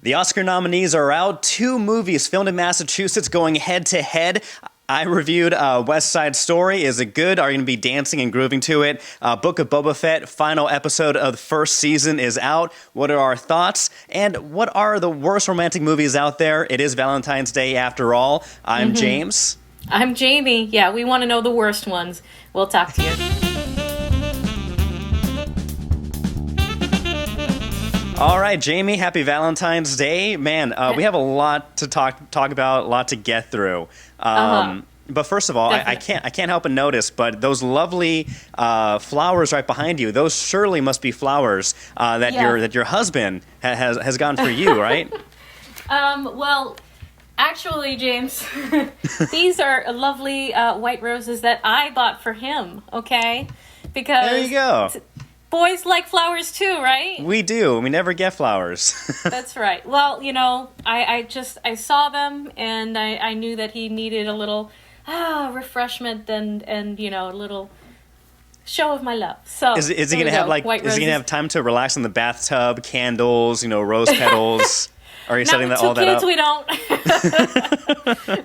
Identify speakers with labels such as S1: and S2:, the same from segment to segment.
S1: The Oscar nominees are out. Two movies filmed in Massachusetts going head to head. I reviewed West Side Story. Is it good? Are you going to be dancing and grooving to it? Book of Boba Fett, final episode of the first season is out. What are our thoughts? And what are the worst romantic movies out there? It is Valentine's Day after all. I'm James.
S2: I'm Jamie. Yeah, we want to know the worst ones. We'll talk to you.
S1: All right, Jamie, happy Valentine's Day. Man, we have a lot to talk about, a lot to get through. But first of all, I can't help but notice, but those lovely flowers right behind you, those surely must be flowers that your husband has gotten for you, right?
S2: Well, actually, James, these are lovely white roses that I bought for him, okay? Because
S1: there you go.
S2: Boys like flowers too, right?
S1: We do. We never get flowers.
S2: That's right. Well, you know, I saw them and I knew that he needed a little refreshment and you know, a little show of my love. So
S1: is he gonna have is he gonna have time to relax in the bathtub, candles, you know, rose petals? Are you setting all that up?
S2: We don't.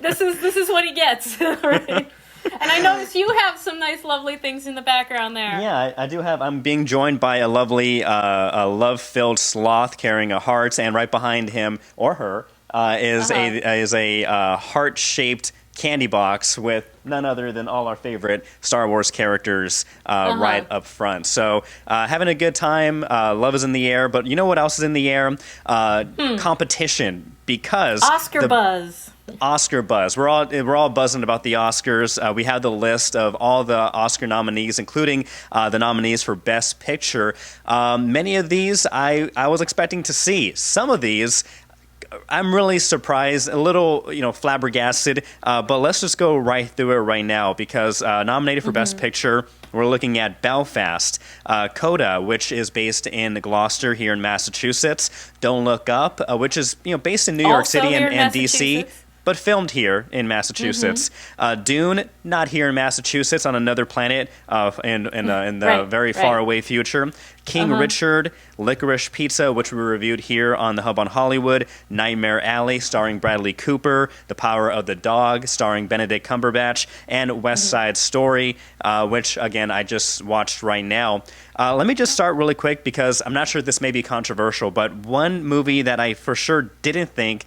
S2: This is what he gets. Right? And I notice you have some nice, lovely things in the background there.
S1: Yeah, I do have. I'm being joined by a lovely, a love-filled sloth carrying a heart, and right behind him or her is a heart-shaped candy box with none other than all our favorite Star Wars characters right up front. So having a good time. Love is in the air, but you know what else is in the air? Competition, because Oscar buzz. We're all buzzing about the Oscars. We have the list of all the Oscar nominees, including the nominees for Best Picture. Many of these I was expecting to see. Some of these I'm really surprised, a little, flabbergasted, but let's just go right through it right now because nominated for Best Picture, we're looking at Belfast, Coda, which is based in Gloucester here in Massachusetts, Don't Look Up, which is based in New York City and D.C., but filmed here in Massachusetts. Dune, not here in Massachusetts, on another planet in the very far away future. King Richard, Licorice Pizza, which we reviewed here on the Hub on Hollywood. Nightmare Alley, starring Bradley Cooper. The Power of the Dog, starring Benedict Cumberbatch. And West Side Story, which, again, I just watched right now. Let me just start really quick because I'm not sure this may be controversial, but one movie that I for sure didn't think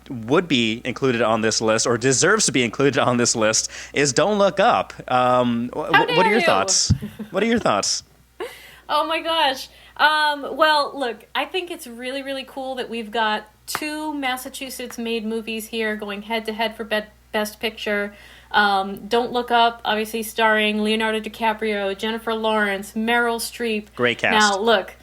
S1: would be included on this list or deserves to be included on this list is Don't Look Up. What are your thoughts? What are your thoughts?
S2: Oh my gosh. Well, look, I think it's really, really cool that we've got two Massachusetts-made movies here going head-to-head for Best Picture. Don't Look Up, obviously starring Leonardo DiCaprio, Jennifer Lawrence, Meryl Streep.
S1: Great cast.
S2: Now, look,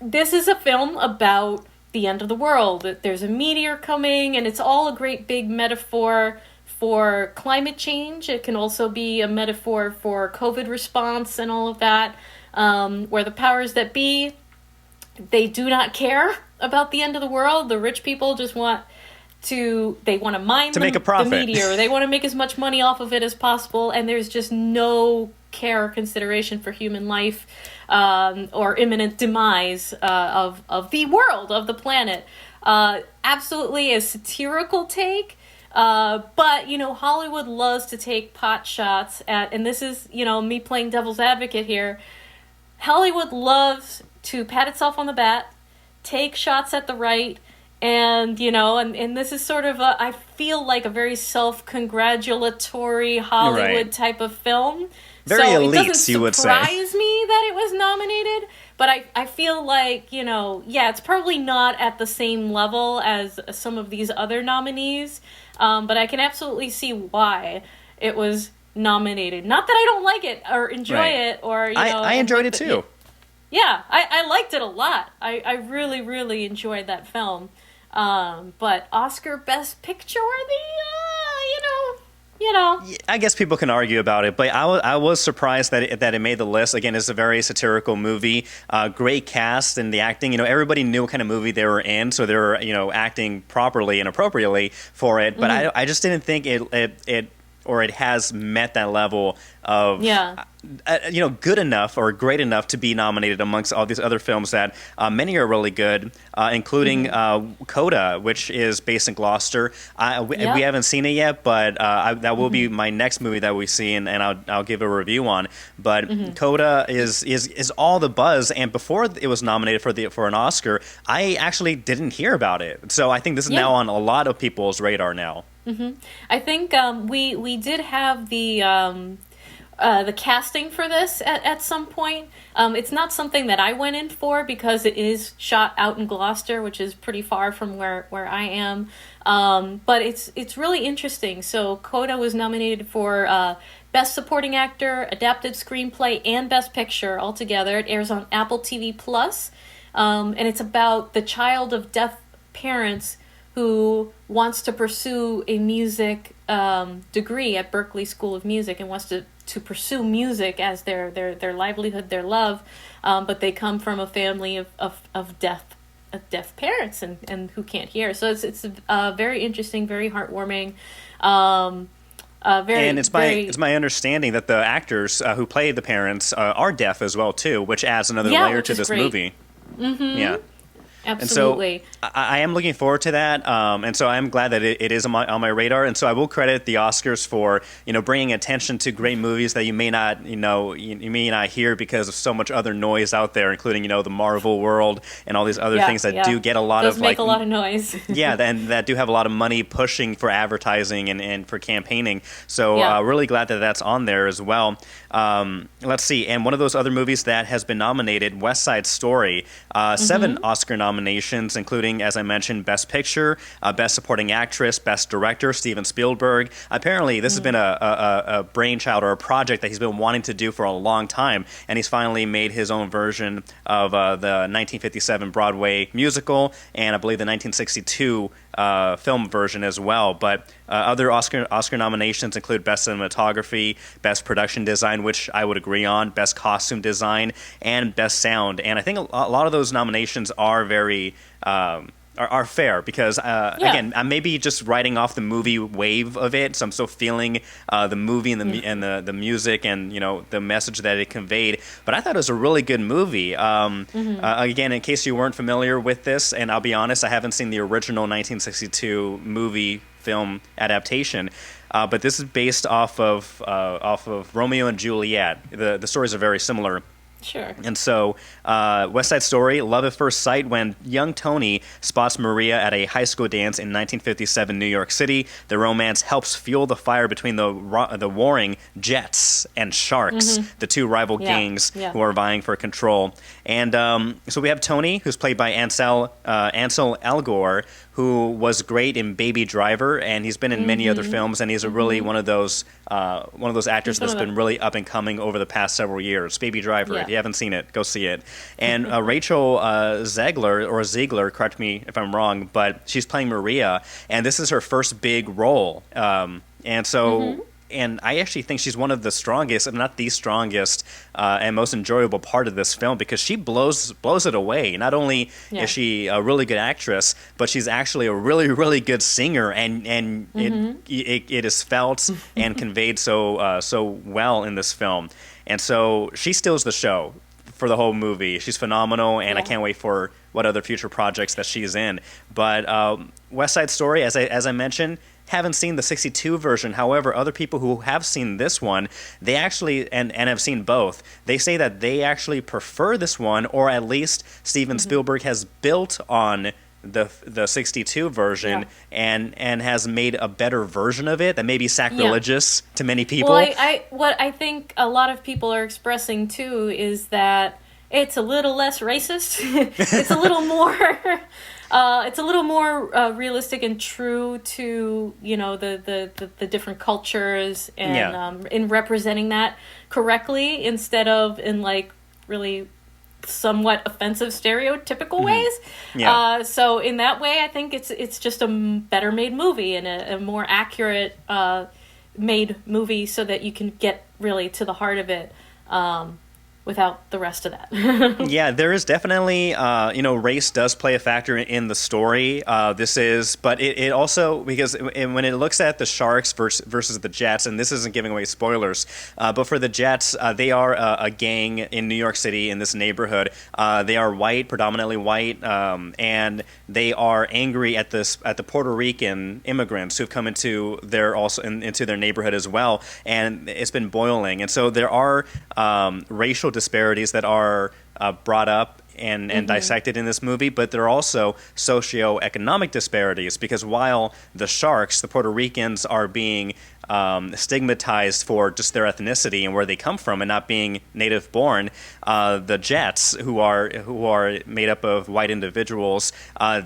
S2: this is a film about the end of the world. There's a meteor coming, and it's all a great big metaphor for climate change. It can also be a metaphor for COVID response and all of that, where the powers that be, they do not care about the end of the world. The rich people just want to mine
S1: make a profit.
S2: The meteor. They want to make as much money off of it as possible, and there's just no care or consideration for human life or imminent demise of the world, of the planet. Absolutely a satirical take, but, Hollywood loves to take pot shots at, and this is, me playing devil's advocate here, Hollywood loves to pat itself on the back, take shots at the right, and, and this is sort of I feel like a very self-congratulatory Hollywood type of film.
S1: Very elite, you would say.
S2: It doesn't surprise me that it was nominated, but I feel like, it's probably not at the same level as some of these other nominees, but I can absolutely see why it was nominated. Not that I don't like it or enjoy it, or,
S1: I enjoyed it too.
S2: I liked it a lot. I really, really enjoyed that film. But Oscar Best Picture worthy,
S1: I guess people can argue about it, but I was surprised that it made the list. Again, it's a very satirical movie, great cast, and the acting. Everybody knew what kind of movie they were in, so they were acting properly and appropriately for it. But I just didn't think it has met that level of
S2: Yeah.
S1: good enough or great enough to be nominated amongst all these other films that many are really good, including Coda, which is based in Gloucester. We
S2: Yep.
S1: haven't seen it yet, but that will be my next movie that we see, and I'll give a review on. But Coda is all the buzz, and before it was nominated for an Oscar, I actually didn't hear about it. So I think this is now on a lot of people's radar now.
S2: I think we did have the casting for this at some point. It's not something that I went in for because it is shot out in Gloucester, which is pretty far from where I am. But it's really interesting. So Coda was nominated for Best Supporting Actor, Adapted Screenplay, and Best Picture altogether. It airs on Apple TV Plus, and it's about the child of deaf parents who wants to pursue a music degree at Berklee School of Music and wants to pursue music as their livelihood, their love, but they come from a family of deaf parents and who can't hear. So it's very interesting, very heartwarming.
S1: And it's my understanding that the actors who play the parents are deaf as well too, which adds another layer to this movie. Yeah.
S2: Absolutely.
S1: And so I am looking forward to that, and so I'm glad that it is on my radar. And so I will credit the Oscars for bringing attention to great movies that you may not you may not hear because of so much other noise out there, including the Marvel world and all these other things that do get a lot of
S2: make a lot of noise.
S1: and that do have a lot of money pushing for advertising and for campaigning. So really glad that that's on there as well. Let's see, and one of those other movies that has been nominated, West Side Story, 7 Oscar nominations, including, as I mentioned, Best Picture, Best Supporting Actress, Best Director, Steven Spielberg. Apparently, this has been a brainchild or a project that he's been wanting to do for a long time, and he's finally made his own version of the 1957 Broadway musical, and I believe the 1962 film version as well. But other Oscar nominations include Best Cinematography, Best Production Design, which I would agree on, Best Costume Design, and Best Sound. And I think a lot of those nominations are very are fair because again, I may be just writing off the movie wave of it, so I'm still feeling the movie and the music and the message that it conveyed. But I thought it was a really good movie. Again, in case you weren't familiar with this, and I'll be honest, I haven't seen the original 1962 movie film adaptation. But this is based off of Romeo and Juliet. The stories are very similar.
S2: Sure.
S1: And so, West Side Story, love at first sight when young Tony spots Maria at a high school dance in 1957 New York City. The romance helps fuel the fire between the warring Jets and Sharks, the two rival gangs who are vying for control. And so we have Tony, who's played by Ansel Elgort, who was great in Baby Driver, and he's been in many other films, and he's a really one of those actors that's been really up and coming over the past several years. Baby Driver, if you haven't seen it, go see it. And Rachel Ziegler, correct me if I'm wrong, but she's playing Maria, and this is her first big role. And so. And I actually think she's one of the strongest, if not the strongest, and most enjoyable part of this film because she blows it away. Not only is she a really good actress, but she's actually a really, really good singer, and it is felt and conveyed so well in this film. And so she steals the show for the whole movie. She's phenomenal, and I can't wait for what other future projects that she's in. But West Side Story, as I mentioned, haven't seen the 62 version. However, other people who have seen this one, they actually, and have seen both, they say that they actually prefer this one, or at least Steven Spielberg has built on the 62 version and has made a better version of it that may be sacrilegious to many people.
S2: Well, what I think a lot of people are expressing too is that it's a little less racist. It's a little more realistic and true to the different cultures and in representing that correctly instead of in like really somewhat offensive stereotypical ways. So in that way, I think it's just a better made movie and a more accurate made movie so that you can get really to the heart of it. without the rest of that.
S1: Yeah, there is definitely, race does play a factor in the story. But it also, because when it looks at the Sharks versus the Jets, and this isn't giving away spoilers, but for the Jets, they are a gang in New York City in this neighborhood. They are white, predominantly white, and they are angry at the Puerto Rican immigrants who've come into their neighborhood as well, and it's been boiling. And so there are racial disparities that are brought up and dissected in this movie, but there are also socioeconomic disparities, because while the Sharks, the Puerto Ricans, are being stigmatized for just their ethnicity and where they come from and not being native born, the Jets, who are made up of white individuals,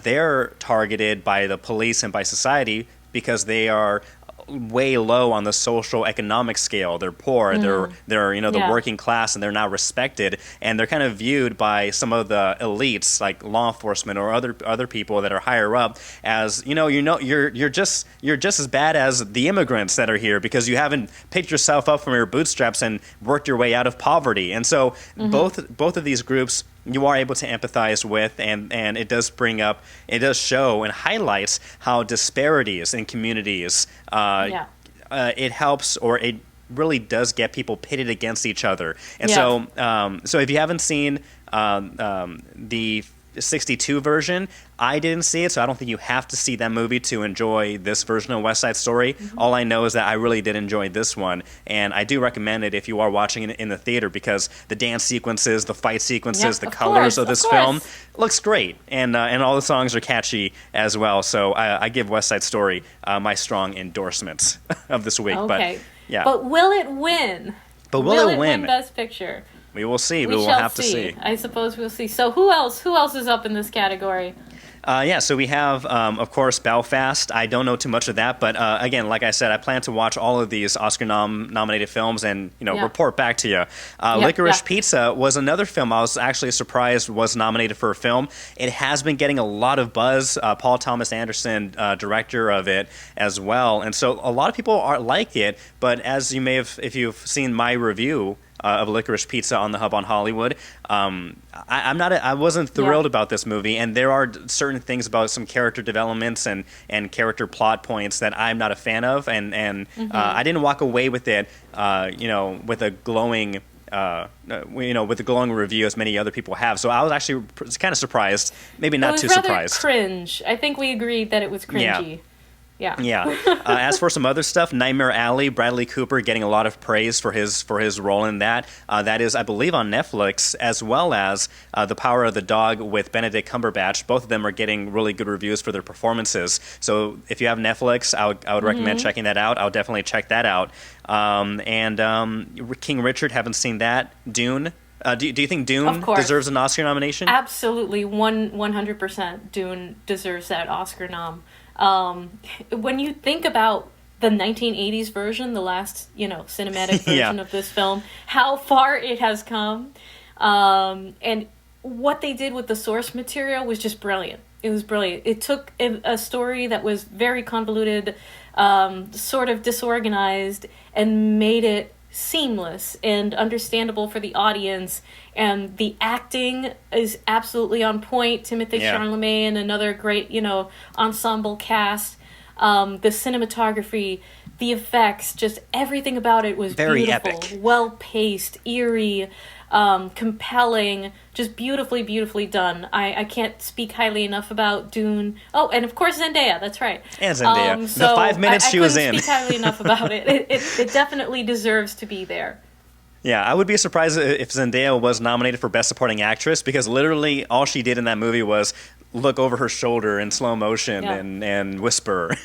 S1: they're targeted by the police and by society because they are way low on the social economic scale. They're poor. They're the working class, and they're not respected. And they're kind of viewed by some of the elites, like law enforcement or other people that are higher up, as you're just as bad as the immigrants that are here because you haven't picked yourself up from your bootstraps and worked your way out of poverty. And so both of these groups you are able to empathize with, and it does show and highlights how disparities in communities, it helps, or it really does get people pitted against each other. And so if you haven't seen the 62 version, I didn't see it, so I don't think you have to see that movie to enjoy this version of West Side Story. All I know is that I really did enjoy this one, and I do recommend it if you are watching it in the theater, because the dance sequences, the fight sequences, the colors of this film looks great, and all the songs are catchy as well. So I give West Side Story my strong endorsements of this week.
S2: Okay.
S1: But
S2: will it win?
S1: But will it win
S2: Best Picture?
S1: We will see. We will
S2: shall
S1: have to see.
S2: I suppose we'll see. So who else is up in this category?
S1: So we have, of course, Belfast. I don't know too much of that, but again, like I said, I plan to watch all of these Oscar-nominated films and report back to you. Licorice Pizza was another film I was actually surprised was nominated for a film. It has been getting a lot of buzz. Paul Thomas Anderson, director of it as well, and so a lot of people like it. But as you may have, if you've seen my review of Licorice Pizza on the Hub on Hollywood, I wasn't thrilled about this movie, and there are certain things about some character developments and character plot points that I'm not a fan of, and I didn't walk away with it, with a glowing. With a glowing review as many other people have. So I was actually kind of surprised, maybe not too surprised.
S2: It was rather cringe. I think we agreed that it was cringy. Yeah.
S1: As for some other stuff, Nightmare Alley, Bradley Cooper getting a lot of praise for his role in that. That is, I believe, on Netflix, as well as The Power of the Dog with Benedict Cumberbatch. Both of them are getting really good reviews for their performances. So if you have Netflix, I would recommend checking that out. I'll definitely check that out. King Richard, haven't seen that. Dune. Do you think Dune deserves an Oscar nomination?
S2: Absolutely, 100%. Dune deserves that Oscar nom. When you think about the 1980s version, the last, cinematic version of this film, how far it has come, and what they did with the source material was just brilliant. It was brilliant. It took a story that was very convoluted, sort of disorganized, and made it seamless and understandable for the audience, and the acting is absolutely on point. Timothée Chalamet, another great ensemble cast. The cinematography, the effects, just everything about it was
S1: very
S2: beautiful,
S1: epic,
S2: well paced, eerie, compelling, just beautifully done. I can't speak highly enough about Dune. Oh, and of course Zendaya, that's right.
S1: And Zendaya.
S2: So
S1: the 5 minutes she was in.
S2: I couldn't speak highly enough about it. It definitely deserves to be there.
S1: Yeah, I would be surprised if Zendaya was nominated for Best Supporting Actress, because literally all she did in that movie was look over her shoulder in slow motion and whisper.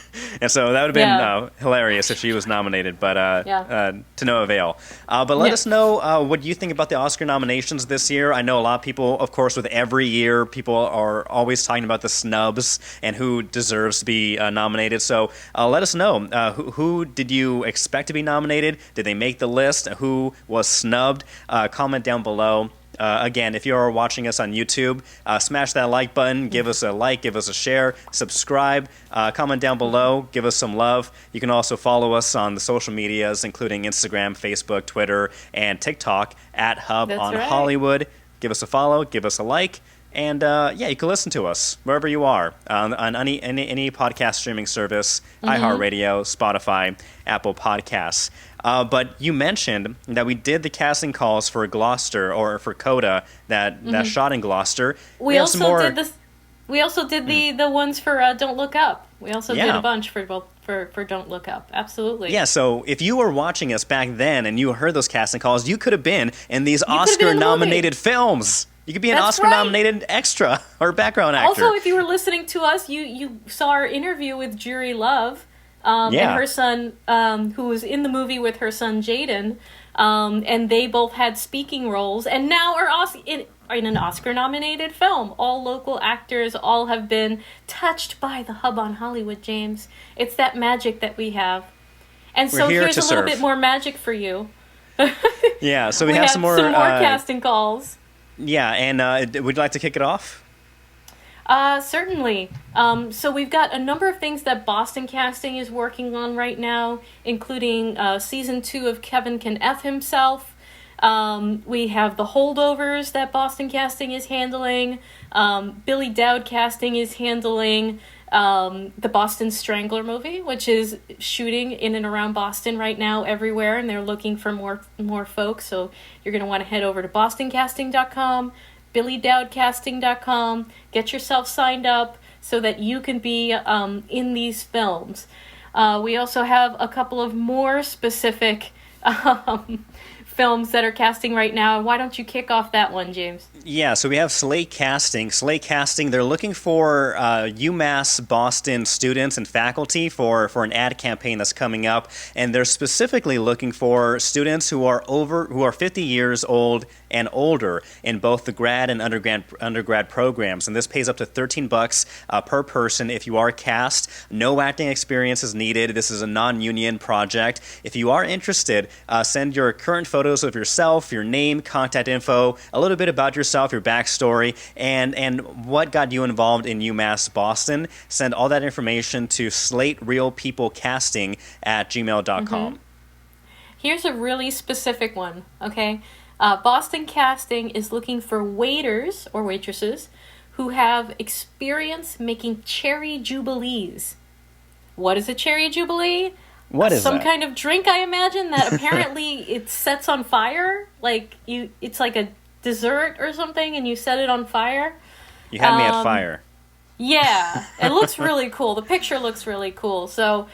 S1: And so that would have been hilarious if she was nominated, but to no avail. But let us know what you think about the Oscar nominations this year. I know a lot of people, of course, with every year, people are always talking about the snubs and who deserves to be nominated. So let us know. Who did you expect to be nominated? Did they make the list? Who was snubbed? Comment down below. Again, if you are watching us on YouTube, smash that like button, give us a like, give us a share, subscribe, comment down below, give us some love. You can also follow us on the social medias, including Instagram, Facebook, Twitter, and TikTok at Hub
S2: That's
S1: on
S2: right.
S1: Hollywood. Give us a follow, give us a like. And you can listen to us wherever you are on any podcast streaming service, iHeartRadio, Spotify, Apple Podcasts. But you mentioned that we did the casting calls for Gloucester or for Coda that shot in Gloucester.
S2: We
S1: have some
S2: also
S1: more...
S2: did this. We also did the ones for Don't Look Up. We also did a bunch for both for Don't Look Up. Absolutely.
S1: Yeah. So if you were watching us back then and you heard those casting calls, you could have been in these Oscar-nominated films. You could be an Oscar-nominated extra or background actor.
S2: Also, if you were listening to us, you saw our interview with Juri Love and her son, who was in the movie with her son Jaden, and they both had speaking roles, and now are in an Oscar-nominated film. All local actors, all have been touched by the Hub on Hollywood, James. It's that magic that we have. And so here's a little bit more magic for you.
S1: Yeah, so we have some more
S2: casting calls.
S1: Yeah, and would you like to kick it off?
S2: Certainly. So we've got a number of things that Boston Casting is working on right now, including season 2 of Kevin Can F Himself. We have the Holdovers that Boston Casting is handling. Billy Dowd Casting is handling the Boston Strangler movie, which is shooting in and around Boston right now everywhere, and they're looking for more folks. So you're going to want to head over to bostoncasting.com, billydowdcasting.com, get yourself signed up so that you can be in these films. We also have a couple of more specific films that are casting right now. Why don't you kick off that one, James?
S1: Yeah, so we have Slate Casting. Slate Casting, they're looking for UMass Boston students and faculty for an ad campaign that's coming up, and they're specifically looking for students who are 50 years old and older in both the grad and undergrad programs, and this pays up to $13 per person if you are cast. No acting experience is needed. This is a non-union project. If you are interested, send your current photos of yourself, your name, contact info, a little bit about yourself, your backstory, and what got you involved in UMass Boston. Send all that information to slaterealpeoplecasting@gmail.com.
S2: Here's a really specific one, okay? Boston Casting is looking for waiters or waitresses who have experience making cherry jubilees. What is a cherry jubilee?
S1: What is
S2: some
S1: that?
S2: kind of drink, I imagine, that apparently it sets on fire. It's like a dessert or something, and you set it on fire.
S1: You had me at fire.
S2: Yeah, it looks really cool. The picture looks really cool. So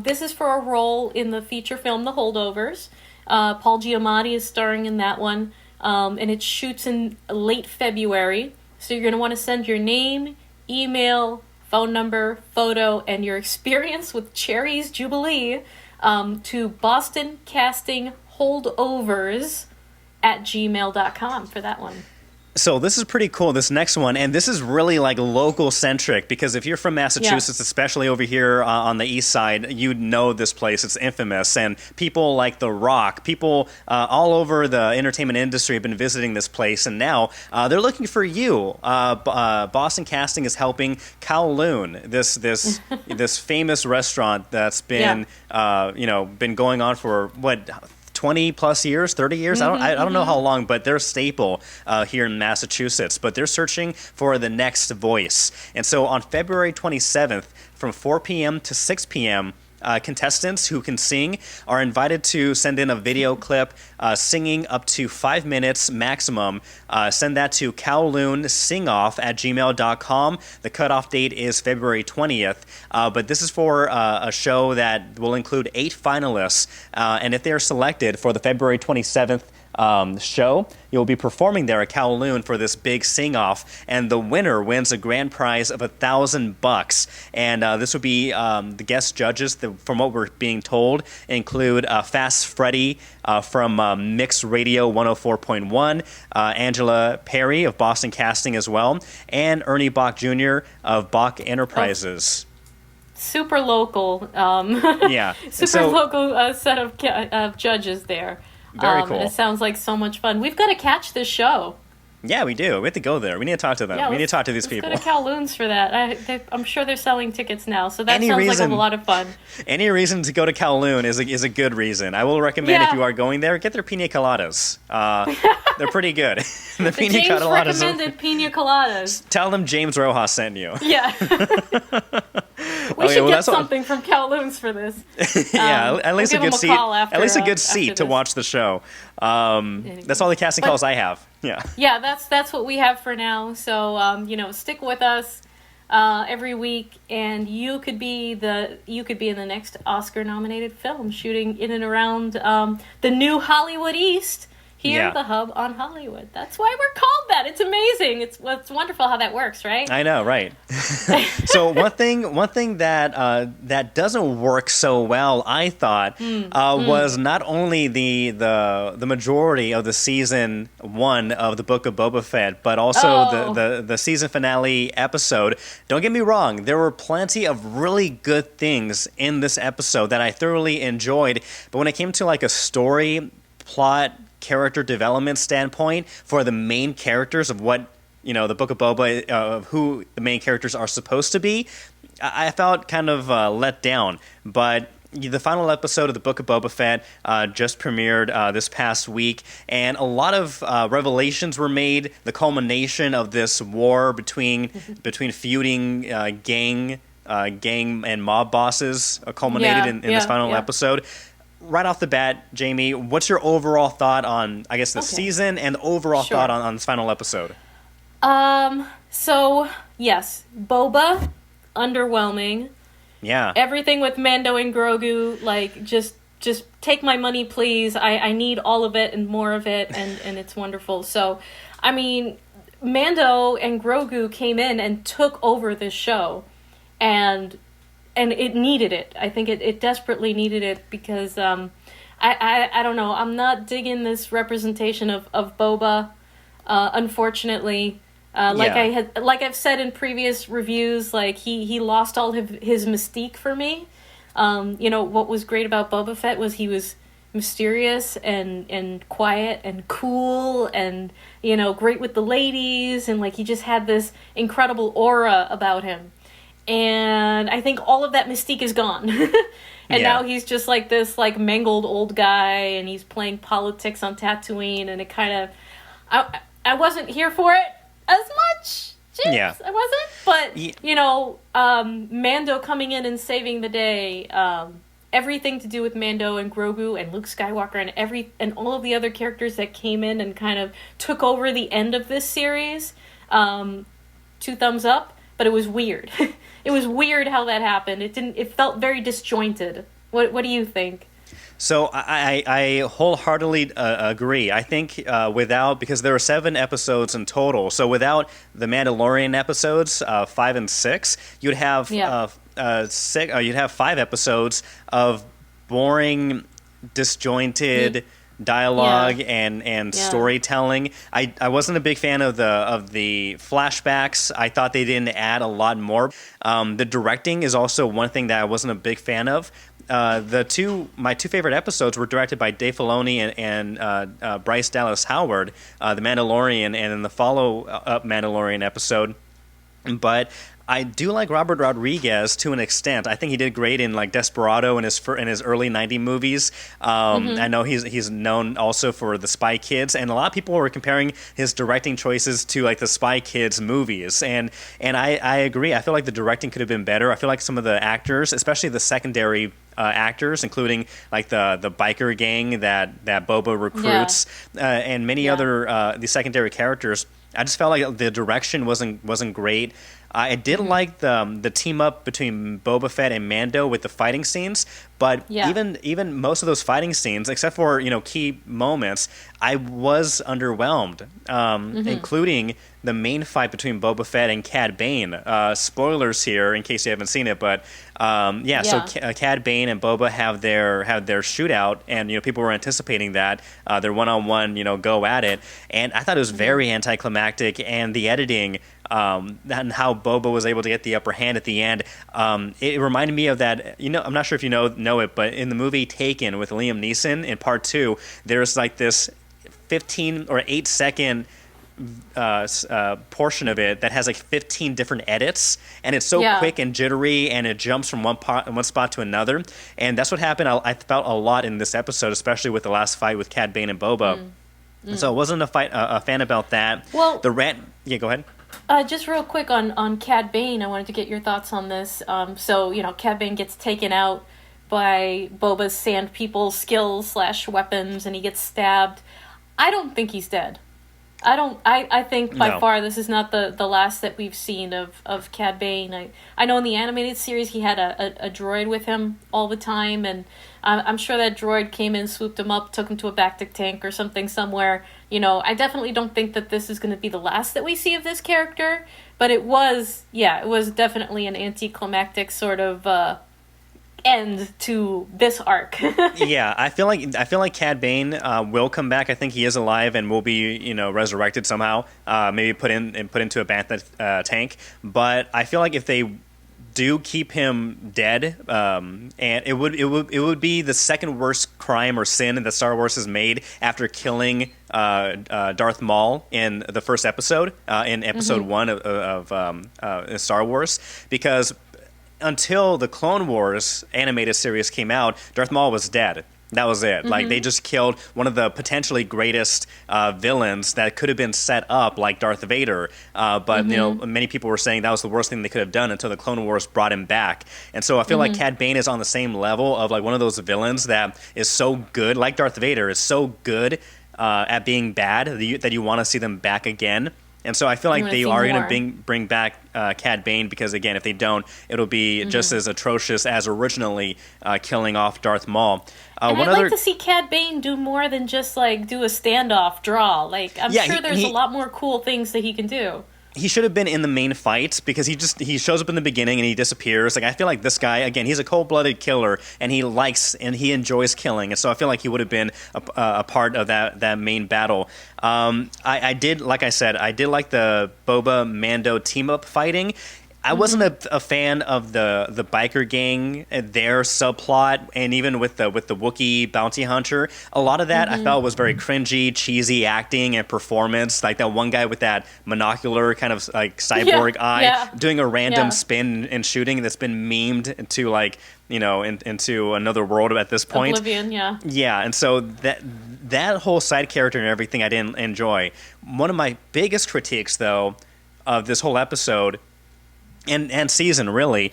S2: this is for a role in the feature film The Holdovers. Paul Giamatti is starring in that one, and it shoots in late February. So you're going to want to send your name, email, phone number, photo, and your experience with Cherry's Jubilee to bostoncastingholdovers@gmail.com for that one.
S1: So this is pretty cool, this next one, and this is really like local-centric, because if you're from Massachusetts, especially over here on the east side, you know this place. It's infamous, and people like The Rock, people all over the entertainment industry have been visiting this place, and now they're looking for you. Boston Casting is helping Kowloon, this famous restaurant that's been been going on for 20 plus years, 30 years. I don't know how long, but they're a staple here in Massachusetts. But they're searching for the next voice. And so on February 27th, from 4 p.m. to 6 p.m., contestants who can sing are invited to send in a video clip singing up to 5 minutes maximum. Send that to kowloonsingoff@gmail.com. The cutoff date is February 20th, but this is for a show that will include 8 finalists, and if they are selected for the February 27th show, you'll be performing there at Kowloon for this big sing-off, and the winner wins a grand prize of $1,000. And this would be the guest judges, from what we're being told, include Fast Freddy from Mix Radio 104.1, Angela Perry of Boston Casting as well, and Ernie Bach Jr. of Bach Enterprises.
S2: Super local. Local set of judges there.
S1: Very cool.
S2: And it sounds like so much fun. We've got to catch this show.
S1: Yeah, we do. We have to go there. We need to talk to them.
S2: Yeah,
S1: we need to talk to these people.
S2: Let's go to Kowloon's for that. I'm sure they're selling tickets now, so that
S1: Any
S2: sounds
S1: reason-
S2: like a lot of fun.
S1: Any reason to go to Kowloon is a good reason. I will recommend if
S2: Yeah.
S1: you are going there, get their pina coladas. They're pretty good. the
S2: The
S1: pina
S2: James
S1: coladas.
S2: recommended pina coladas.
S1: Tell them James Rojas sent you.
S2: Yeah. We should get something from Kowloon's for this.
S1: Yeah, at least
S2: we'll
S1: a
S2: give
S1: good
S2: them a
S1: seat.
S2: call after,
S1: At least a
S2: after
S1: good seat to
S2: this.
S1: watch the show. That's all the casting calls I have. Yeah.
S2: Yeah, that's what we have for now. So stick with us every week, and you could be in the next Oscar-nominated film, shooting in and around the new Hollywood East. Here,
S1: Yeah.
S2: the hub on Hollywood. That's why we're called that. It's amazing. It's wonderful how that works, right?
S1: I know, right? So one thing that doesn't work so well, I thought, was not only the majority of the season 1 of the Book of Boba Fett, but also the season finale episode. Don't get me wrong, there were plenty of really good things in this episode that I thoroughly enjoyed. But when it came to like a story, plot, character development standpoint for the main characters of what the Book of Boba, of who the main characters are supposed to be, I felt kind of let down. But the final episode of the Book of Boba Fett just premiered this past week, and a lot of revelations were made. The culmination of this war between feuding gang and mob bosses culminated in this final episode. Right off the bat, Jamie, what's your overall thought on, I guess, the season and the overall thought on this final episode?
S2: So, yes, Boba, underwhelming.
S1: Yeah.
S2: Everything with Mando and Grogu, like, just take my money, please. I need all of it and more of it, and it's wonderful. So, I mean, Mando and Grogu came in and took over this show, and it needed it. I think it desperately needed it because I don't know. I'm not digging this representation of Boba, unfortunately. Like I've said in previous reviews, like he lost all of his mystique for me. What was great about Boba Fett was he was mysterious and quiet and cool and great with the ladies, and like he just had this incredible aura about him. And I think all of that mystique is gone. And now he's just like this like mangled old guy, and he's playing politics on Tatooine, and it kind of I wasn't here for it as much. James.
S1: Yeah.
S2: I wasn't. But Mando coming in and saving the day, everything to do with Mando and Grogu and Luke Skywalker and all of the other characters that came in and kind of took over the end of this series. 2 thumbs up. But it was weird. It was weird how that happened. It felt very disjointed. What do you think?
S1: So I wholeheartedly agree. I think because there were 7 episodes in total, so without the Mandalorian episodes 5 and 6, you'd have you'd have 5 episodes of boring, disjointed dialogue and storytelling. I wasn't a big fan of the flashbacks. I thought they didn't add a lot more. The directing is also one thing that I wasn't a big fan of. My 2 favorite episodes were directed by Dave Filoni and Bryce Dallas Howard, The Mandalorian, and then the follow-up Mandalorian episode. But I do like Robert Rodriguez to an extent. I think he did great in like Desperado in his early '90s movies. I know he's known also for the Spy Kids, and a lot of people were comparing his directing choices to like the Spy Kids movies. And I agree. I feel like the directing could have been better. I feel like some of the actors, especially the secondary actors, including like the biker gang that Boba recruits, and many other the secondary characters. I just felt like the direction wasn't great. I did like the team up between Boba Fett and Mando with the fighting scenes, but even most of those fighting scenes, except for key moments, I was underwhelmed, including the main fight between Boba Fett and Cad Bane. Spoilers here in case you haven't seen it, but so Cad Bane and Boba have their shootout, and people were anticipating that their one-on-one go at it, and I thought it was very anticlimactic, and the editing. And how Boba was able to get the upper hand at the end. It reminded me of that. I'm not sure if you know it, but in the movie Taken with Liam Neeson in Part 2, there's like this 15 or 8 second portion of it that has like 15 different edits, and it's so quick and jittery, and it jumps from one spot to another. And that's what happened. I felt a lot in this episode, especially with the last fight with Cad Bane and Boba. And so I wasn't a fan about that.
S2: Well,
S1: yeah, go ahead.
S2: Just real quick on Cad Bane, I wanted to get your thoughts on this. So, Cad Bane gets taken out by Boba's Sand People skills / weapons, and he gets stabbed. I don't think he's dead. I think by far this is not the last that we've seen of Cad Bane. I know in the animated series he had a droid with him all the time, and I'm sure that droid came in, swooped him up, took him to a Bacta tank or something somewhere. I definitely don't think that this is going to be the last that we see of this character, but it was definitely an anticlimactic sort of end to this arc.
S1: Yeah, I feel like Cad Bane will come back. I think he is alive and will be resurrected somehow. Maybe put into a Bacta tank. But I feel like if they do keep him dead, and it would be the second worst crime or sin that Star Wars has made after killing Darth Maul in the first episode, in episode 1 of Star Wars, because until the Clone Wars animated series came out, Darth Maul was dead. That was it. Like, they just killed one of the potentially greatest villains that could have been set up, like Darth Vader. But many people were saying that was the worst thing they could have done until the Clone Wars brought him back. And so I feel like Cad Bane is on the same level of like one of those villains that is so good, like Darth Vader, is so good at being bad that you want to see them back again. And so I feel like they are going to bring back Cad Bane, because, again, if they don't, it'll be just as atrocious as originally killing off Darth Maul.
S2: And I'd like to see Cad Bane do more than just, like, do a standoff draw. Like, I'm sure there's a lot more cool things that he can do.
S1: He should have been in the main fight, because he shows up in the beginning and he disappears. Like, I feel like this guy, again, he's a cold-blooded killer, and he enjoys killing. And so I feel like he would have been a part of that main battle. I did like the Boba Mando team-up fighting. I wasn't a fan of the biker gang, their subplot, and even with the Wookiee bounty hunter. A lot of that I felt was very cringy, cheesy acting and performance. Like that one guy with that monocular kind of like cyborg eye doing a random spin and shooting that's been memed into like into another world at this point.
S2: Oblivion, yeah.
S1: Yeah, and so that whole side character and everything I didn't enjoy. One of my biggest critiques, though, of this whole episode and season really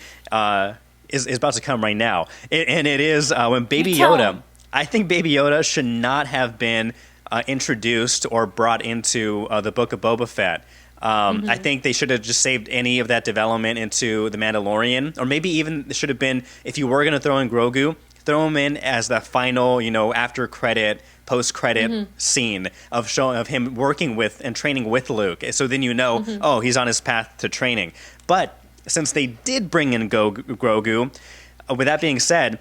S1: is about to come right now. It is when Baby Yoda. I think Baby Yoda should not have been introduced or brought into the Book of Boba Fett. I think they should have just saved any of that development into The Mandalorian, or maybe even it should have been, if you were going to throw in Grogu, throw him in as the final, after credit, post-credit scene of him working with and training with Luke. So then oh, he's on his path to training. But since they did bring in Grogu, with that being said,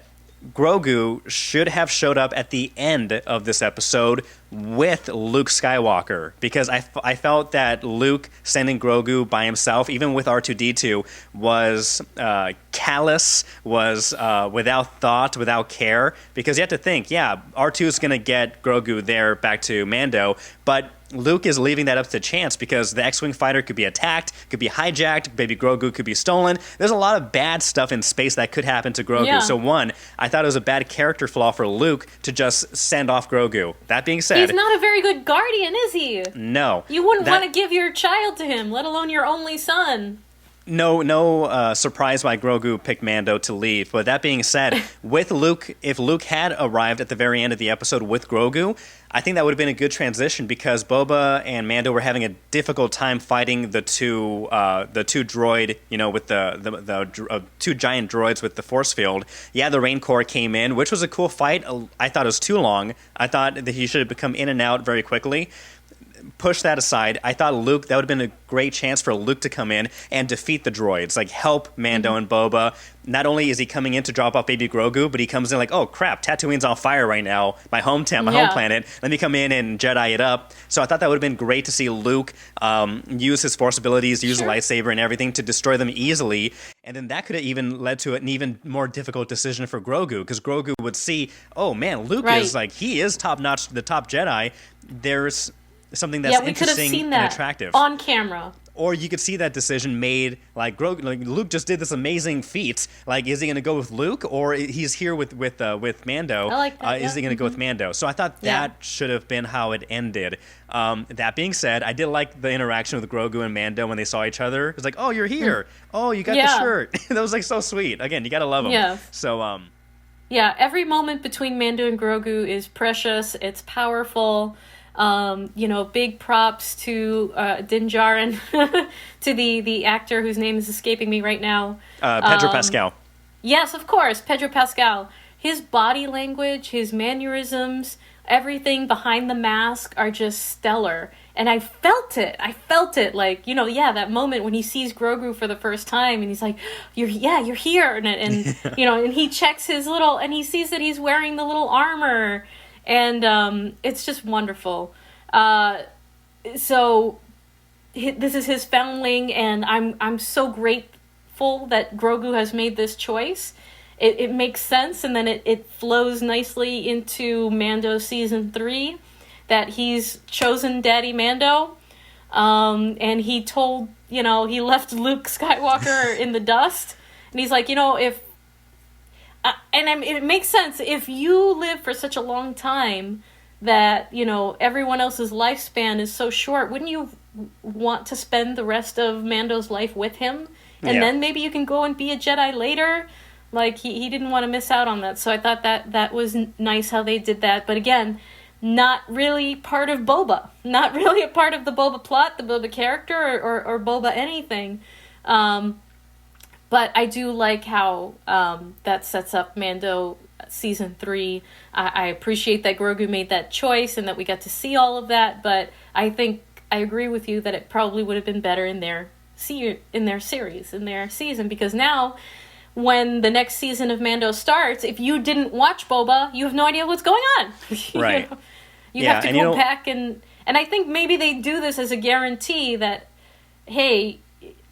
S1: Grogu should have showed up at the end of this episode with Luke Skywalker, because I felt that Luke sending Grogu by himself, even with R2-D2, was callous, was without thought, without care, because you have to think, R2 is going to get Grogu there back to Mando, but Luke is leaving that up to chance, because the X-Wing fighter could be attacked, could be hijacked, baby Grogu could be stolen. There's a lot of bad stuff in space that could happen to Grogu. Yeah. So one, I thought it was a bad character flaw for Luke to just send off Grogu. That being said,
S2: he's not a very good guardian, is he?
S1: No.
S2: You wouldn't want to give your child to him, let alone your only son.
S1: No surprise why Grogu picked Mando to leave. But that being said, with Luke, if Luke had arrived at the very end of the episode with Grogu, I think that would have been a good transition, because Boba and Mando were having a difficult time fighting the two droid, with the two giant droids with the force field. Yeah, the Rancor came in, which was a cool fight. I thought it was too long. I thought that he should have come in and out very quickly. Push that aside. I thought Luke, that would have been a great chance for Luke to come in and defeat the droids, like help Mando and Boba. Not only is he coming in to drop off baby Grogu, but he comes in like, oh crap, Tatooine's on fire right now, my home planet. Let me come in and Jedi it up. So I thought that would have been great to see Luke use his force abilities, use a lightsaber and everything to destroy them easily. And then that could have even led to an even more difficult decision for Grogu, because Grogu would see, oh man, Luke is like, he is top notch, the top Jedi. There's something that's
S2: Yeah, we could have
S1: interesting
S2: seen
S1: and
S2: that
S1: attractive.
S2: on camera.
S1: Or you could see that decision made, like Luke just did this amazing feat. Like, is he going to go with Luke, or he's here with Mando?
S2: I like that,
S1: Is he going to go with Mando? So I thought that should have been how it ended. That being said, I did like the interaction with Grogu and Mando when they saw each other. It was like, oh, you're here. Oh, you got the shirt. That was like so sweet. Again, you got to love them.
S2: Yeah.
S1: So
S2: yeah, every moment between Mando and Grogu is precious. It's powerful. Big props to Din Djarin, to the actor whose name is escaping me right now.
S1: Pedro Pascal.
S2: Yes, of course, Pedro Pascal. His body language, his mannerisms, everything behind the mask are just stellar. And I felt it. Like, that moment when he sees Grogu for the first time and he's like, you're here. And and he checks his little, and he sees that he's wearing the little armor. And it's just wonderful. So this is his foundling, and I'm so grateful that Grogu has made this choice. It makes sense, and then it flows nicely into Mando season 3, that he's chosen Daddy Mando, and he told, he left Luke Skywalker in the dust, and he's like, if it makes sense. If you live for such a long time that, everyone else's lifespan is so short, wouldn't you want to spend the rest of Mando's life with him? And then maybe you can go and be a Jedi later? Like, he didn't want to miss out on that. So I thought that was nice how they did that. But again, not really part of Boba. Not really a part of the Boba plot, the Boba character, or Boba anything. But I do like how that sets up Mando season 3. I appreciate that Grogu made that choice and that we got to see all of that. But I think I agree with you that it probably would have been better in their series, in their season. Because now, when the next season of Mando starts, if you didn't watch Boba, you have no idea what's going on.
S1: Right.
S2: You have to go back and I think maybe they do this as a guarantee that, hey,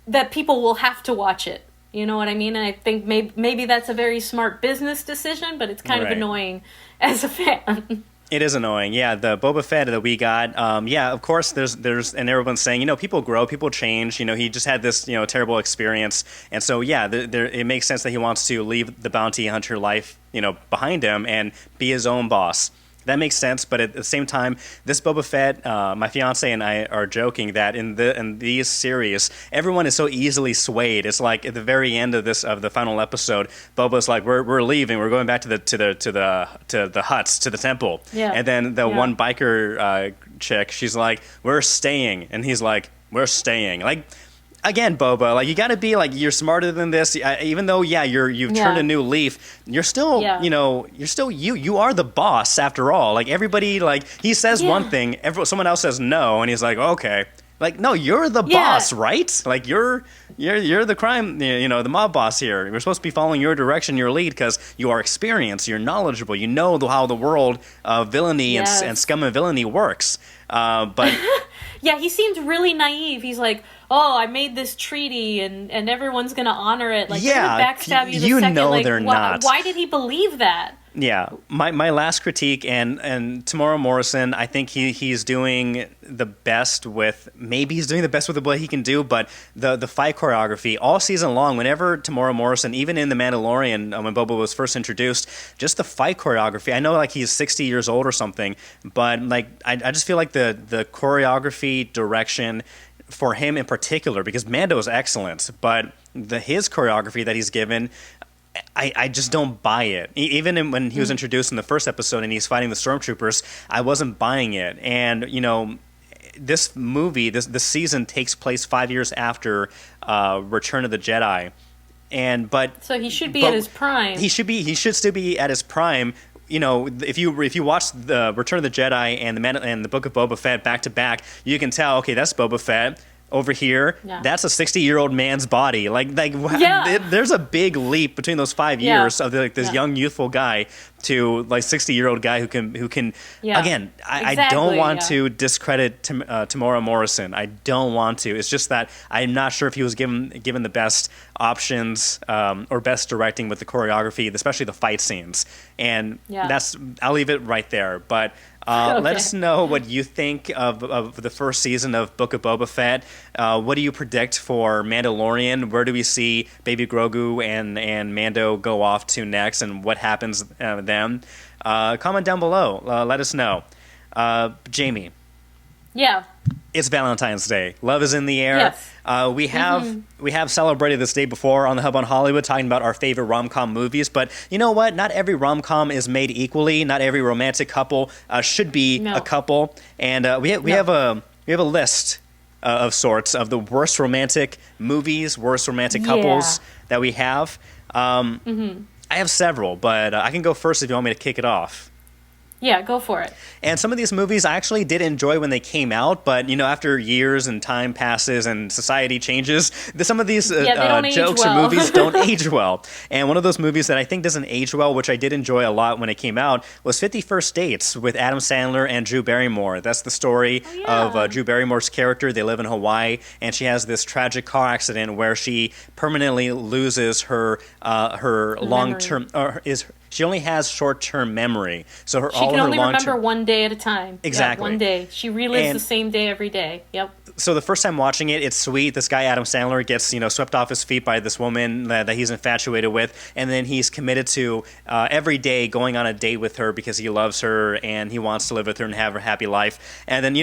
S2: that people will have to watch it. You know what I mean? And I think maybe that's a very smart business decision, but it's kind of annoying as a fan.
S1: It is annoying, yeah. The Boba Fett that we got, of course, there's, and everyone's saying, people grow, people change. He just had this, terrible experience, and so it makes sense that he wants to leave the bounty hunter life, behind him and be his own boss. That makes sense, but at the same time, this Boba Fett, my fiance and I are joking that in these series, everyone is so easily swayed. It's like at the very end of the final episode, Boba's like, "We're leaving. We're going back to the huts, to the temple."
S2: Yeah.
S1: And then the one biker chick, she's like, "We're staying," and he's like, "We're staying." Like, again, Boba, like, you got to be like, you're smarter than this. Even though, you've turned a new leaf, you're still, you're still you. You are the boss after all. Like, everybody, like, he says one thing, someone else says no, and he's like, okay. Like, no, you're the boss, right? Like, you're the crime, the mob boss here. We're supposed to be following your direction, your lead, because you are experienced, you're knowledgeable, you know how the world of villainy and scum and villainy works. But
S2: yeah, he seemed really naive. He's like, oh, I made this treaty and everyone's going to honor it. Like, they're going to backstab you the second. Like,
S1: they're not.
S2: Why did he believe that?
S1: Yeah, my last critique, and Tamora Morrison, I think he's doing the best with, maybe he's doing the best with what he can do, but the fight choreography all season long, whenever Tamora Morrison, even in The Mandalorian, when Boba was first introduced, just the fight choreography, I know like he's 60 years old or something, but like I just feel like the choreography direction for him in particular, because Mando is excellent, but his choreography that he's given, I just don't buy it. Even when he was introduced in the first episode and he's fighting the stormtroopers, I wasn't buying it. And, this movie, this season takes place 5 years after Return of the Jedi. So he should be at his prime. He should still be at his prime. If you watch the Return of the Jedi and the Book of Boba Fett back to back, you can tell, okay, that's Boba Fett. Over here, that's a 60-year-old man's body. Like, there's a big leap between those 5 years of this young, youthful guy. to like 60-year-old guy who can
S2: Yeah.
S1: again, I
S2: Exactly,
S1: don't want
S2: yeah.
S1: to discredit Tamora Morrison. I don't want to. It's just that I'm not sure if he was given the best options or best directing with the choreography, especially the fight scenes. And
S2: Yeah.
S1: I'll leave it right there. But let
S2: Okay.
S1: us know what you think of the first season of Book of Boba Fett. What do you predict for Mandalorian? Where do we see Baby Grogu and Mando go off to next, and what happens then? Comment down below. Let us know. Jamie,
S2: Yeah.
S1: it's Valentine's Day. Love is in the air.
S2: Yes.
S1: We have celebrated this day before on the Hub on Hollywood, talking about our favorite rom-com movies. But you know what? Not every rom-com is made equally. Not every romantic couple should be
S2: No.
S1: a couple. And we have a list of sorts of the worst romantic movies, worst romantic couples that we have. I have several, but I can go first if you want me to kick it off.
S2: Yeah, go for it.
S1: And some of these movies I actually did enjoy when they came out, but after years and time passes and society changes, some of these
S2: they don't age
S1: jokes or
S2: well.
S1: movies don't age well. And one of those movies that I think doesn't age well, which I did enjoy a lot when it came out, was 50 First Dates with Adam Sandler and Drew Barrymore. That's the story of Drew Barrymore's character. They live in Hawaii, and she has this tragic car accident where she permanently loses her long-term she only has short-term memory. So
S2: She can only remember
S1: long-term.
S2: one day at a time.
S1: Exactly.
S2: Yeah, one day. She relives
S1: And-
S2: the same day every day. Yep.
S1: So the first time watching it, it's sweet. This guy Adam Sandler gets swept off his feet by this woman that he's infatuated with, and then he's committed to every day going on a date with her because he loves her and he wants to live with her and have a happy life. And then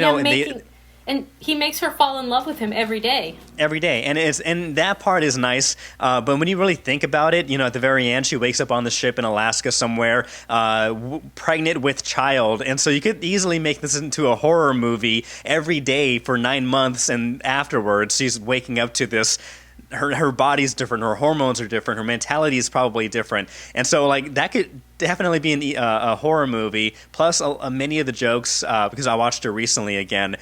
S2: And he makes her fall in love with him every day.
S1: every day, and that part is nice. But when you really think about it, at the very end, she wakes up on the ship in Alaska somewhere, pregnant with child, and so you could easily make this into a horror movie every day for 9 months, and afterwards she's waking up to this. Her body's different, her hormones are different, her mentality is probably different, and so like that could definitely be a horror movie. Plus, many of the jokes, because I watched it recently again,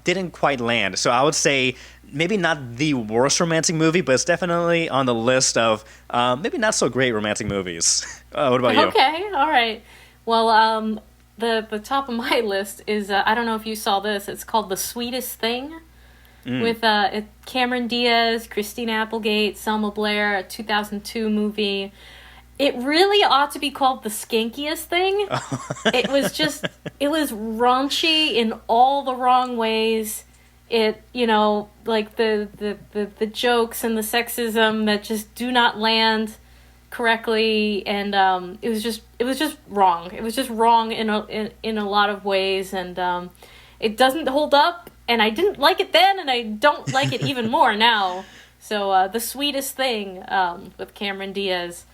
S1: didn't quite land. So I would say maybe not the worst romantic movie, but it's definitely on the list of maybe not so great romantic movies. What about you?
S2: Okay, all right. Well, the top of my list is I don't know if you saw this. It's called The Sweetest Thing. With Cameron Diaz, Christina Applegate, Selma Blair, a 2002 movie. It really ought to be called The Skankiest Thing. It was raunchy in all the wrong ways. It, like the jokes and the sexism that just do not land correctly, and it was just wrong. It was just wrong in a lot of ways, and it doesn't hold up. And I didn't like it then, and I don't like it even more now. So, The Sweetest Thing with Cameron Diaz.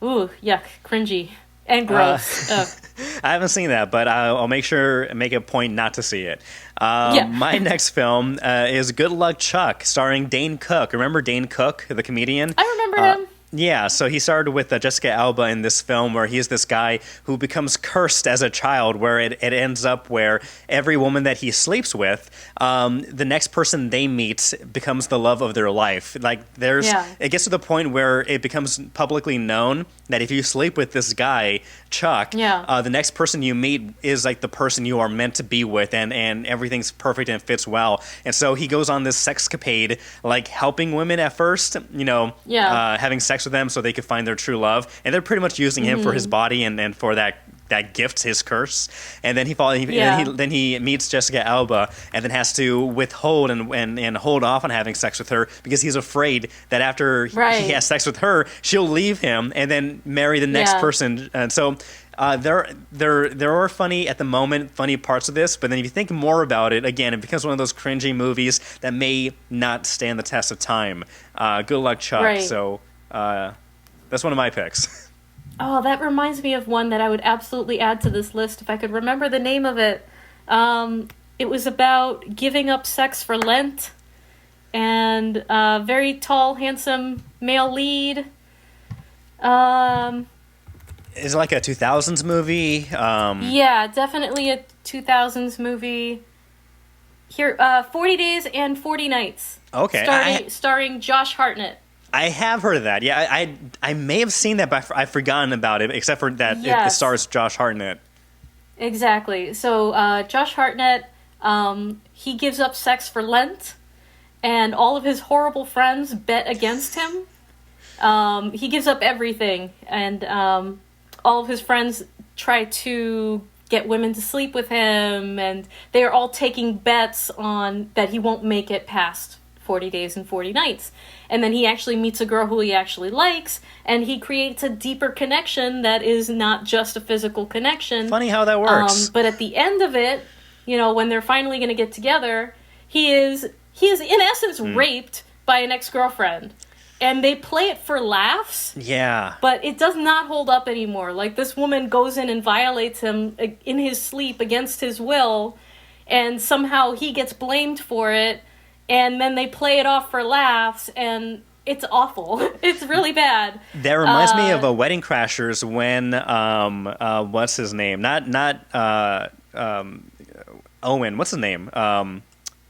S2: Ooh, yuck, cringy, and gross.
S1: I haven't seen that, but I'll make a point not to see it. My next film is Good Luck Chuck, starring Dane Cook. Remember Dane Cook, the comedian?
S2: I remember him.
S1: Yeah, so he started with Jessica Alba in this film where he's this guy who becomes cursed as a child, where it ends up where every woman that he sleeps with, the next person they meet becomes the love of their life. Like it gets to the point where it becomes publicly known that if you sleep with this guy, Chuck, the next person you meet is like the person you are meant to be with, and everything's perfect and fits well. And so he goes on this sexcapade, like helping women at first, having sex with them so they could find their true love, and they're pretty much using him for his body and for that gift, his curse. And then then he meets Jessica Alba and then has to withhold and hold off on having sex with her because he's afraid that after he has sex with her, she'll leave him and then marry the next person. And so there are funny parts of this, but then if you think more about it, again, it becomes one of those cringy movies that may not stand the test of time. Good Luck, Chuck. Right. So that's one of my picks.
S2: Oh, that reminds me of one that I would absolutely add to this list if I could remember the name of it. It was about giving up sex for Lent, and a very tall, handsome male lead.
S1: Is it like a 2000s movie?
S2: Yeah, definitely a 2000s movie. Here, 40 Days and 40 Nights.
S1: Okay.
S2: Starring Josh Hartnett.
S1: I have heard of that. Yeah, I may have seen that, but I've forgotten about it, except for that it
S2: Yes.
S1: stars Josh Hartnett.
S2: Exactly. So Josh Hartnett, he gives up sex for Lent, and all of his horrible friends bet against him. He gives up everything, and all of his friends try to get women to sleep with him, and they are all taking bets on that he won't make it past 40 days and 40 nights. And then he actually meets a girl who he actually likes, and he creates a deeper connection that is not just a physical connection.
S1: Funny how that works.
S2: But at the end of it, when they're finally going to get together, he is in essence raped by an ex-girlfriend. And they play it for laughs.
S1: Yeah.
S2: But it does not hold up anymore. Like, this woman goes in and violates him in his sleep against his will, and somehow he gets blamed for it, and then they play it off for laughs, and it's awful. It's really bad.
S1: That reminds me of Wedding Crashers when, what's his name? Not Owen. What's his name?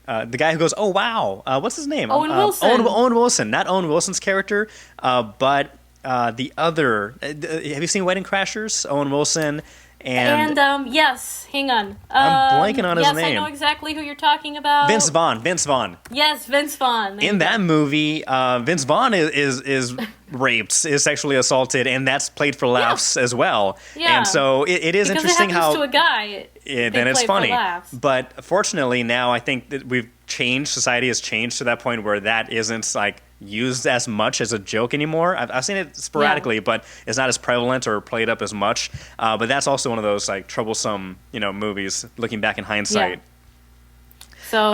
S1: The guy who goes, "Oh wow," what's his name?
S2: Owen Wilson.
S1: Owen Wilson, not Owen Wilson's character, but the other. Have you seen Wedding Crashers? Owen Wilson and
S2: yes, hang on.
S1: I'm blanking on his name.
S2: Yes, I know exactly who you're talking about.
S1: Vince Vaughn.
S2: Yes, Vince Vaughn.
S1: In that movie, Vince Vaughn is raped, is sexually assaulted, and that's played for laughs as well.
S2: Yeah.
S1: And so it is
S2: because
S1: interesting
S2: it happens
S1: how
S2: to a guy.
S1: then it's
S2: play
S1: funny.
S2: For laughs.
S1: But fortunately now I think that we've changed, society has changed to that point where that isn't like used as much as a joke anymore. I've seen it sporadically, but it's not as prevalent or played up as much. But that's also one of those like troublesome, movies looking back in hindsight.
S2: Yeah. So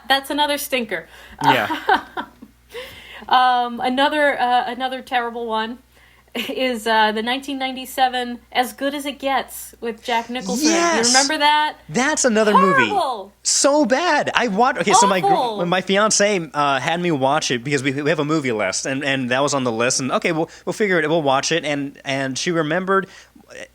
S2: that's another stinker.
S1: Yeah.
S2: Another terrible one is the 1997 As Good as It Gets with Jack Nicholson.
S1: Yes!
S2: You remember that?
S1: That's another
S2: Horrible!
S1: movie. So bad. I watched. Okay, so
S2: Awful!
S1: my fiance had me watch it because we have a movie list, and that was on the list. And okay, we'll figure it. We'll watch it. And she remembered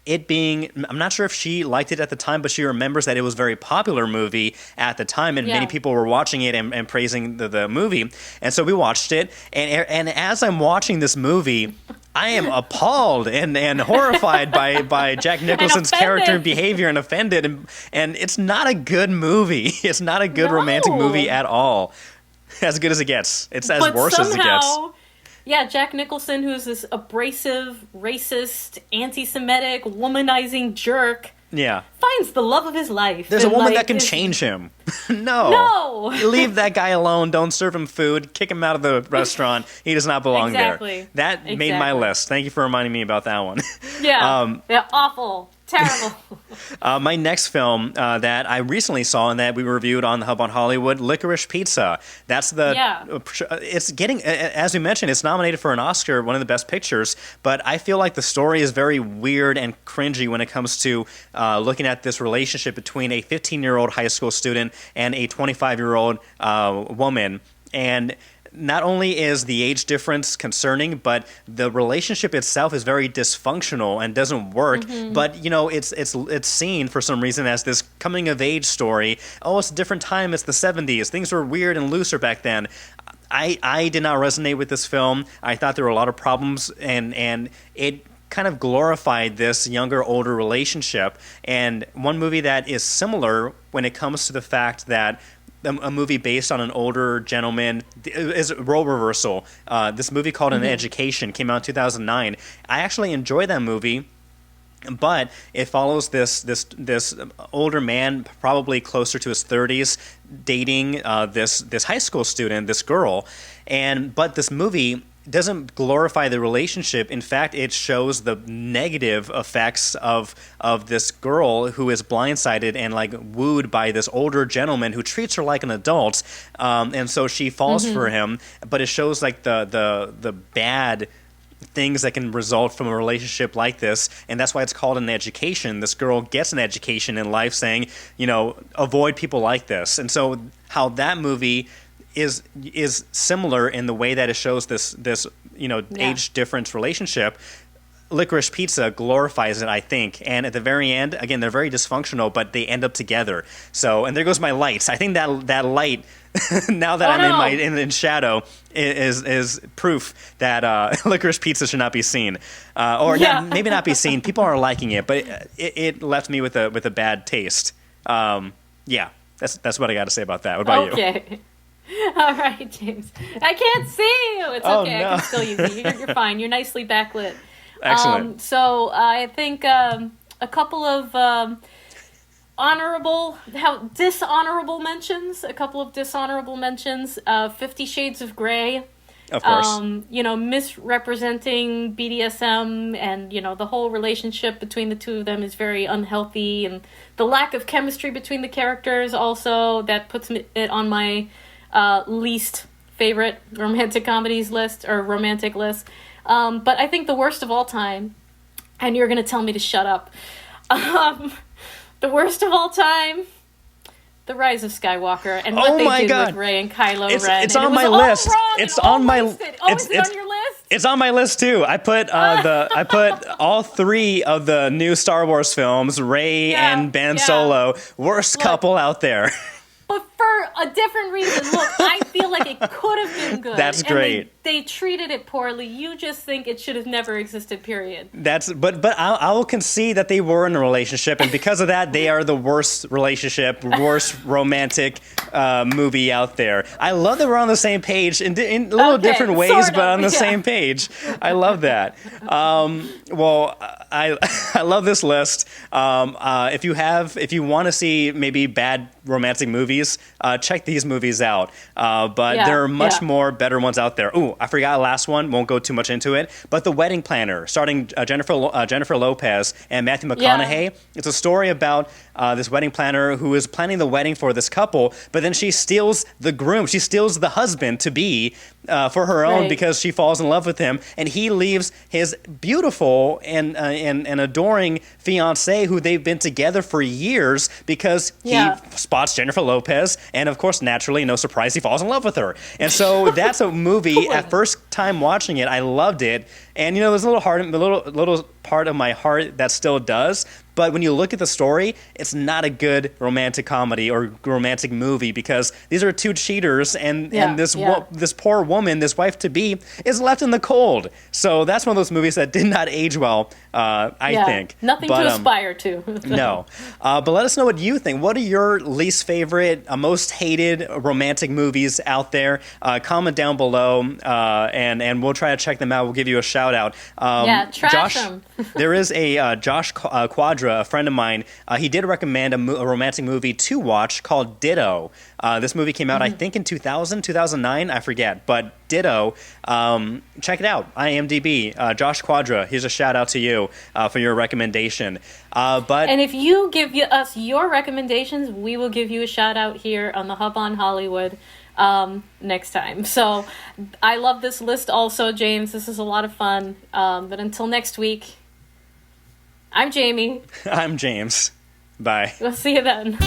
S1: it being. I'm not sure if she liked it at the time, but she remembers that it was a very popular movie at the time, and many people were watching it and praising the movie. And so we watched it. And as I'm watching this movie, I am appalled and horrified by Jack Nicholson's character and behavior, and offended, and it's not a good movie. It's not a good romantic movie at all. As good as it gets. It's as worse as it gets.
S2: Yeah, Jack Nicholson, who's this abrasive, racist, anti-Semitic, womanizing jerk, finds the love of his life.
S1: There's a woman that can change him. No. Leave that guy alone. Don't serve him food. Kick him out of the restaurant. He does not belong there. That made my list. Thank you for reminding me about that one.
S2: Yeah. They're awful. Terrible.
S1: My next film that I recently saw and that we reviewed on the Hub on Hollywood, Licorice Pizza. That's it's getting, as we mentioned, it's nominated for an Oscar, one of the best pictures, but I feel like the story is very weird and cringy when it comes to looking at this relationship between a 15-year-old high school student and a 25-year-old woman. And not only is the age difference concerning, but the relationship itself is very dysfunctional and doesn't work. Mm-hmm. But it's seen for some reason as this coming of age story. Oh, it's a different time. It's the 70s. Things were weird and looser back then. I did not resonate with this film. I thought there were a lot of problems, and it kind of glorified this younger-older relationship. And one movie that is similar when it comes to the fact that a movie based on an older gentleman is a role reversal. This movie called An Education came out in 2009. I actually enjoy that movie, but it follows this older man, probably closer to his 30s, dating this high school student, this girl, but this movie doesn't glorify the relationship. In fact, it shows the negative effects of this girl who is blindsided and like wooed by this older gentleman who treats her like an adult, and so she falls for him. But it shows like the bad things that can result from a relationship like this, and that's why it's called An Education. This girl gets an education in life, saying, avoid people like this. And so how that movie is similar in the way that it shows this age difference relationship. Licorice Pizza glorifies it, I think. And at the very end, again, they're very dysfunctional, but they end up together. So, and there goes my lights. I think that light now that
S2: Oh,
S1: I'm
S2: no.
S1: in shadow is proof that licorice pizza should not be seen, or
S2: Yeah.
S1: maybe not be seen. People are liking it, but it left me with a bad taste. Yeah, that's what I got to say about that. What about you?
S2: Okay. All right, James. I can't see you. It's
S1: Oh,
S2: okay.
S1: no.
S2: I can still use you. You're fine. You're nicely backlit.
S1: Excellent.
S2: So I think a couple of dishonorable mentions. A couple of dishonorable mentions. 50 Shades of Grey.
S1: Of course.
S2: Misrepresenting BDSM and, the whole relationship between the two of them is very unhealthy, and the lack of chemistry between the characters also, that puts it on my least favorite romantic comedies list, or romantic list. But I think the worst of all time, and you're going to tell me to shut up, the worst of all time, The Rise of Skywalker, and what they did with Rey and Kylo Ren.
S1: It's on my list.
S2: It's on my list. Oh, is it on your list?
S1: It's on my list too. I put all 3 of the new Star Wars films, Rey and Ben Solo, worst couple out there.
S2: But for a different reason. Look, I feel like it could have been good.
S1: That's great.
S2: And they treated it poorly. You just think it should have never existed, period.
S1: But I will concede that they were in a relationship, and because of that, they are the worst relationship, worst romantic movie out there. I love that we're on the same page in little different ways,
S2: sort of,
S1: but on the same page. I love that. Well, I love this list. If you want to see maybe bad romantic movies, check these movies out. But there are much more better ones out there. Ooh, I forgot the last one. Won't go too much into it. But The Wedding Planner, starring Jennifer Lopez and Matthew McConaughey. Yeah. It's a story about this wedding planner who is planning the wedding for this couple, but then she steals the groom. She steals the husband to be for her own because she falls in love with him, and he leaves his beautiful and adoring fiancée who they've been together for years because he spots Jennifer Lopez, and of course, naturally, no surprise, he falls in love with her. And so that's a movie. At first time watching it, I loved it, and there's a little part of my heart that still does. But when you look at the story, it's not a good romantic comedy or romantic movie because these are 2 cheaters, and this poor woman, this wife-to-be, is left in the cold. So that's one of those movies that did not age well, I think.
S2: Nothing to aspire to.
S1: No. But let us know what you think. What are your least favorite, most hated romantic movies out there? Comment down below, and we'll try to check them out. We'll give you a shout-out.
S2: Trash them.
S1: There is a Josh Quadra, a friend of mine. He did recommend a romantic movie to watch called Ditto. This movie came out, I think, in 2000, 2009. I forget. But Ditto, check it out. IMDb. Josh Quadra, here's a shout-out to you for your recommendation. And
S2: if you give us your recommendations, we will give you a shout-out here on the Hub on Hollywood next time. So I love this list also, James. This is a lot of fun. But until next week, I'm Jamie.
S1: I'm James. Bye.
S2: We'll see you then.